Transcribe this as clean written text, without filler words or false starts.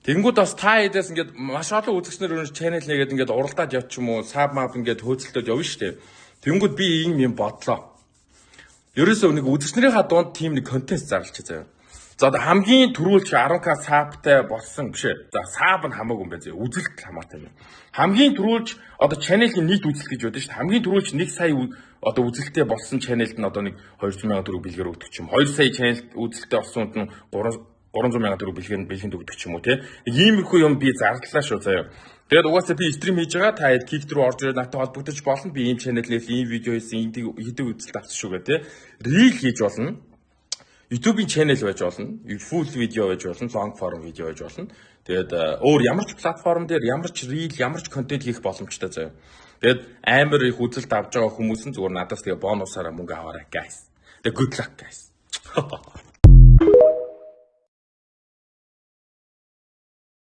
Тэнгүүд бас та хэдээс ингээд маш олон үзэгчнэр өнөр channel нэгээд ингээд уралдаад явчих юм уу, sub map ингээд хөөцөлтөд явна шүү дээ. Тэнгүүд би ийм юм бодлоо. Ерөөсөө нэг үзэгчнэрийнхаа дунд team нэг контент зарлчих заяа. За хамгийн түрүүлч 10k sub-тай болсон биш ээ. За sub нь хамаагүй юм байна зэ. Үзэлт хамаатай юм. Хамгийн түрүүлч одоо channel-ийн нийт үзэлт гэж байдаг шүү дээ. Хамгийн түрүүлч 1 сая одоо үзэлттэй болсон channel-д нь одоо нэг 200,000 төгрөг бэлгээр өгдөг ч юм. 2 сая channel үзэлттэй болсонд нь 300,000 төгрөг бэлгэнд өгдөг ч юм уу тий. Иймэрхүү юм би зардлаа шүү заяа. Тэгээд угаасаа би стрим хийж байгаа та кик рүү орж ирээд надад холбогдож болно. Би ийм channel-ээс ийм видео хийсэн, хэдэг үзэлт авсан шүү гэх тий. Reel хийж болно. YouTube-ийн channel байж болно. Full видео байж болно, long form видео байж болно. Тэгээд өөр ямар ч платформ дээр ямар ч reel, ямар ч контент хийх боломжтой заяа. Тэгээд амар их үзэлт авч байгаа хүмүүс нь зүгээр надаас тэгээ бонусаараа мөнгө аваарай guys. Тэгээд good luck guys.